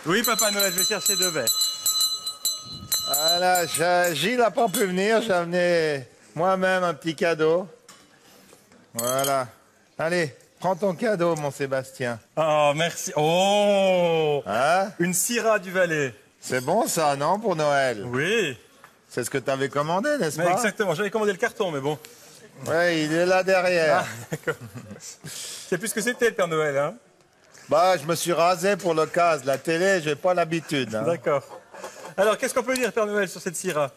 Oui, Papa Noël, je vais chercher 2 baies. Voilà, Gilles n'a pas pu venir, j'ai amené moi-même un petit cadeau. Voilà. Allez, prends ton cadeau, mon Sébastien. Oh, merci. Oh, Hein? une Syrah du Valais. C'est bon ça, non, pour Noël? Oui, C'est ce que tu avais commandé, n'est-ce mais pas? exactement. J'avais commandé le carton, mais bon. Oui, il est là derrière. Ah, d'accord. Je sais plus ce que c'était, le Père Noël, hein? Bah, je me suis rasé pour l'occasion. La télé, j'ai pas l'habitude. Hein. D'accord. Alors, qu'est-ce qu'on peut dire, Père Noël, sur cette Syrah?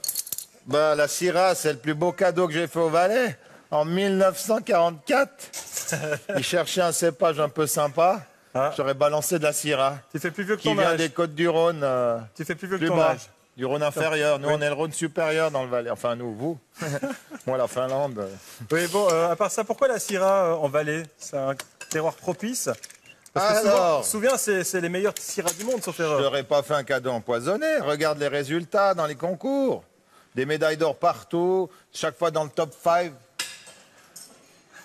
Bah, la Syrah, c'est le plus beau cadeau que j'ai fait au Valais. En 1944, il cherchait un cépage un peu sympa. Ah. J'aurais balancé de la Syrah. Tu fais plus vieux que Qui ton vient âge. des côtes du Rhône. Tu fais plus vieux que Plus ton bas. âge. Du Rhône inférieur. Nous, Oui. on est le Rhône supérieur dans le Valais. Enfin, nous, vous. Moi, la Finlande. Oui, bon, à part ça, pourquoi la Syrah en Valais? C'est un terroir propice? Parce que Alors, souvent, c'est les meilleures Syrahs du monde, sauf je erreur. n'aurais pas fait un cadeau empoisonné. Regarde les résultats dans les concours. Des médailles d'or partout, chaque fois dans le top 5.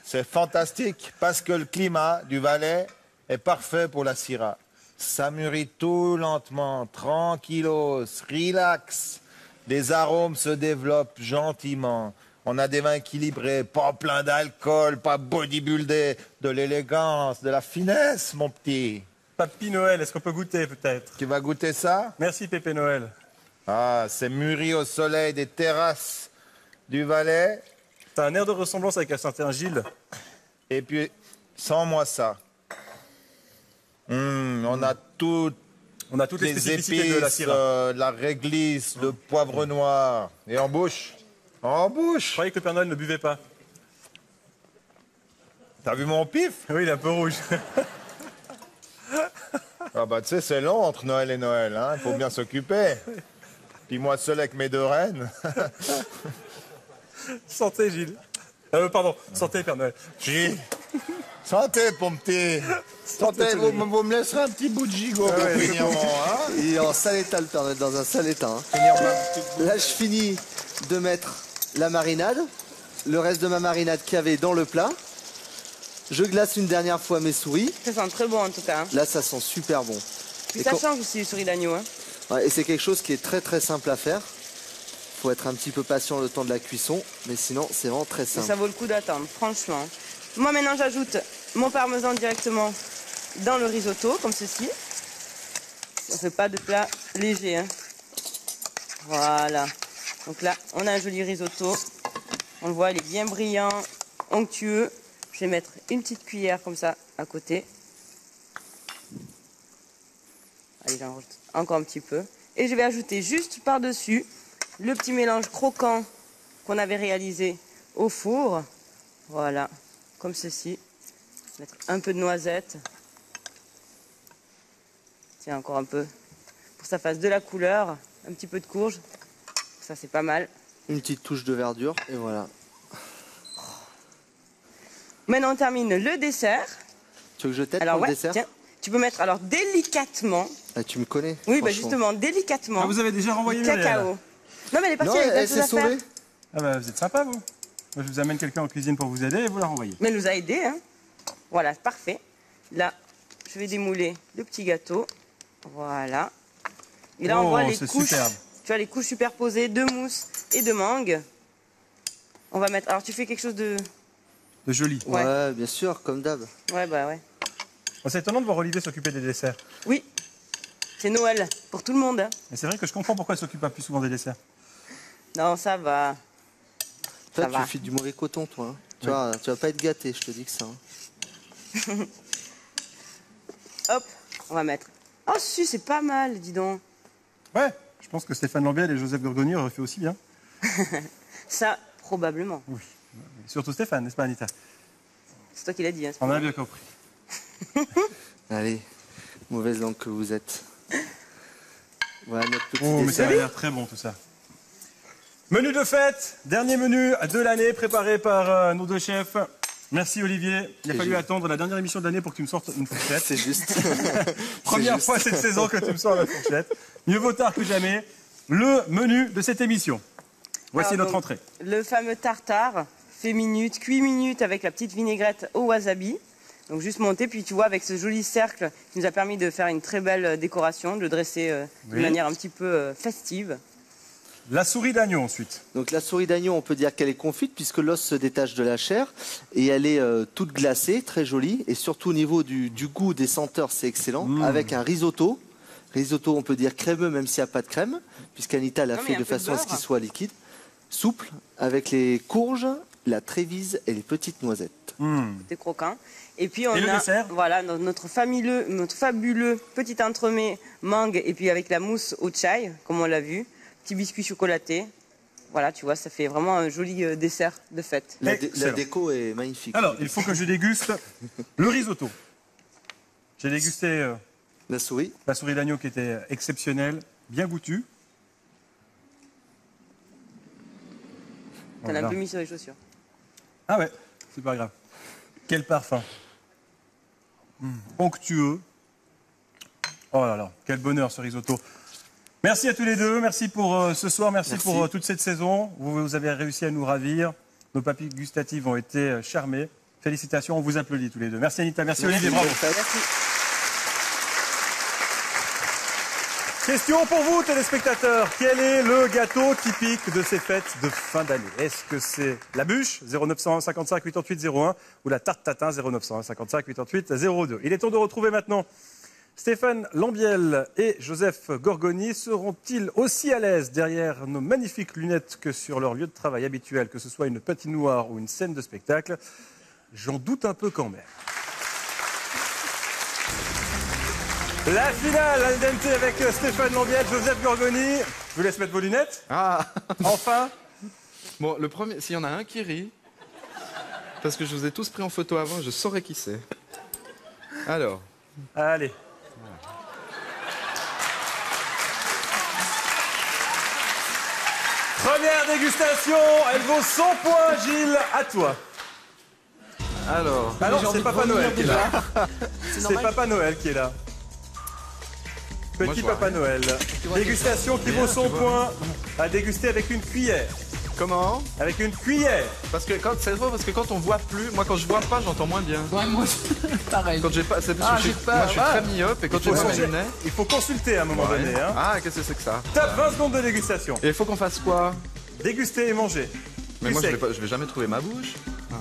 C'est fantastique parce que le climat du Valais est parfait pour la Syrah. Ça mûrit tout lentement, tranquillos, relax. Les arômes se développent gentiment. On a des vins équilibrés, pas plein d'alcool, pas bodybuildé, de l'élégance, de la finesse, mon petit. Papy Noël, est-ce qu'on peut goûter, peut-être? Tu vas goûter ça? Merci, Pépé Noël. Ah, c'est mûri au soleil des terrasses du Valais. T'as un air de ressemblance avec un certain Gilles. Et puis, sans moi ça. On a toutes On a toutes les les spécificités de la épices, Syrah. de la réglisse, le poivre noir. Et en bouche. En Je bouche. croyais que le Père Noël ne buvait pas. T'as vu mon pif? Oui, il est un peu rouge. Ah bah tu sais, c'est long entre Noël et Noël. Hein. Il faut bien s'occuper. Puis moi seul avec mes 2 reines. Santé, Gilles. Pardon, santé, Père Noël. Gilles. Santé, mon petit. Santé, vous me laisserez un petit bout de gigot pour finir mon... Hein. Il est en sale état, le Père Noël, dans un sale état. Hein. Finir ma petite bout. Là, je finis de mettre la marinade, le reste de ma marinade qu'il y avait dans le plat. Je glace une dernière fois mes souris. Ça sent très bon en tout cas. Hein. Là, ça sent super bon. Puis Et ça quand- change aussi les souris d'agneau. Hein. Ouais, et c'est quelque chose qui est très très simple à faire. Faut être un petit peu patient le temps de la cuisson, mais sinon, c'est vraiment très Mais simple. ça vaut le coup d'attendre, franchement. Moi maintenant j'ajoute mon parmesan directement dans le risotto, comme ceci. On ne fait pas de plat léger. Hein. Voilà. Donc là, on a un joli risotto. On le voit, il est bien brillant, onctueux. Je vais mettre une petite cuillère comme ça à côté. Allez, j'en rajoute encore un petit peu. Et je vais ajouter juste par-dessus le petit mélange croquant qu'on avait réalisé au four. Voilà, comme ceci. Mettre un peu de noisette. Tiens, encore un peu. Pour que ça fasse de la couleur. Un petit peu de courge. Ça, c'est pas mal. Une petite touche de verdure, et voilà. Maintenant, on termine le dessert. Tu veux que je t'aide Alors, pour ouais, le dessert? tiens. Tu peux mettre alors délicatement. Ah, tu me connais. Oui, bah franchement. justement, délicatement. Ah, vous avez déjà renvoyé du Muriel. cacao. Non, mais elle est partie Non, avec elle plein de s'est choses à faire. sauvée. Ah bah, vous êtes sympa, vous. Moi, je vous amène quelqu'un en cuisine pour vous aider et vous la renvoyez. Mais elle nous a aidés, hein. Voilà, c'est parfait. Là, je vais démouler le petit gâteau. Voilà. Et là, on Oh, voit les c'est couches. superbe. Tu vois, les couches superposées de mousse et de mangue. On va mettre. Alors, tu fais quelque chose de. De joli. Ouais. Ouais, bien sûr, comme d'hab. Ouais, bah ouais. Oh, c'est étonnant de voir Olivier s'occuper des desserts. Oui. C'est Noël pour tout le monde. Hein. Mais c'est vrai que je comprends pourquoi elle s'occupe pas plus souvent des desserts. Non, ça va. Toi, Ça tu va. fais du mauvais coton, toi. Hein. Oui. Tu vas pas être gâté, je te dis que ça. Hein. Hop, on va mettre. Oh, si, c'est pas mal, dis donc. Ouais, je pense que Stéphane Lambiel et Joseph Gorgoni auraient fait aussi bien. Ça, probablement. Oui. Surtout Stéphane, n'est-ce pas, Anita? C'est toi qui l'as dit. Hein, c'est On pas a moi. bien compris. Allez, mauvaise langue que vous êtes. Voilà notre petit Oh, mais ça a dessert. l'air très bon tout ça. Menu de fête, dernier menu de l'année préparé par nos 2 chefs. Merci Olivier. Il a Et fallu j'ai- attendre la dernière émission de l'année pour que tu me sortes une fourchette. C'est juste. Première juste. fois cette saison que tu me sors la fourchette. Mieux vaut tard que jamais. Le menu de cette émission. Voici Alors, notre donc, entrée. Le fameux tartare, fait minute, cuit minute avec la petite vinaigrette au wasabi. Donc juste monter, puis tu vois, avec ce joli cercle qui nous a permis de faire une très belle décoration, de le dresser de manière un petit peu festive. La souris d'agneau ensuite. Donc la souris d'agneau, on peut dire qu'elle est confite puisque l'os se détache de la chair et elle est toute glacée, très jolie. Et surtout au niveau du goût, des senteurs, c'est excellent. Avec un risotto. Risotto, on peut dire crémeux même s'il n'y a pas de crème, puisqu'Anita l'a fait de façon à ce qu'il soit liquide. Souple, avec les courges, la trévise et les petites noisettes. C'est croquant. Et puis on a le dessert voilà, notre fabuleux petit entremets mangue et puis avec la mousse au chai, comme on l'a vu. Petit biscuit chocolaté. Voilà, tu vois, ça fait vraiment un joli dessert de fête. La déco est magnifique. Alors, il faut que je déguste le risotto. J'ai dégusté la souris d'agneau qui était exceptionnelle, bien goûtue. T'en as un peu mis sur les chaussures. Ah ouais, c'est pas grave. Quel parfum. Onctueux. Oh là là, quel bonheur ce risotto. Merci à tous les deux, merci pour ce soir, merci pour toute cette saison. Vous avez réussi à nous ravir. Nos papilles gustatives ont été charmées. Félicitations, on vous applaudit tous les deux. Merci Anita, merci Olivier, bravo. Merci. Question pour vous, téléspectateurs. Quel est le gâteau typique de ces fêtes de fin d'année? Est-ce que c'est la bûche, 0900 55 88 01, ou la tarte tatin, 0900 55 88 02? Il est temps de retrouver maintenant Stéphane Lambiel et Joseph Gorgoni. Seront-ils aussi à l'aise derrière nos magnifiques lunettes que sur leur lieu de travail habituel, que ce soit une patinoire ou une scène de spectacle? J'en doute un peu quand même. La finale al dente avec Stéphane Lambiel, Joseph Gorgoni. Je vous laisse mettre vos lunettes. Ah. Enfin. Bon, le premier, s'il y en a un qui rit, parce que je vous ai tous pris en photo avant, je saurais qui c'est. Alors. Allez. Première dégustation, elle vaut 100 points, Gilles, à toi. Alors. Ah non, c'est Papa Noël qui est là. C'est Papa Noël qui est là. Petit Papa Noël. Dégustation qui vaut 100 points à déguster avec une cuillère. Comment? Avec une cuillère. Parce que c'est drôle, parce que quand on voit plus, moi quand je vois pas, j'entends moins bien. Ouais, moi, pareil. Quand j'ai pas, c'est parce que moi, je suis très myope et quand j'ai pas mes lunettes. Il faut consulter à un moment donné. Hein. Ah, qu'est-ce que c'est que ça? Top 20 secondes de dégustation. Et il faut qu'on fasse quoi? Déguster et manger. Mais moi, je vais jamais trouver ma bouche. Ah.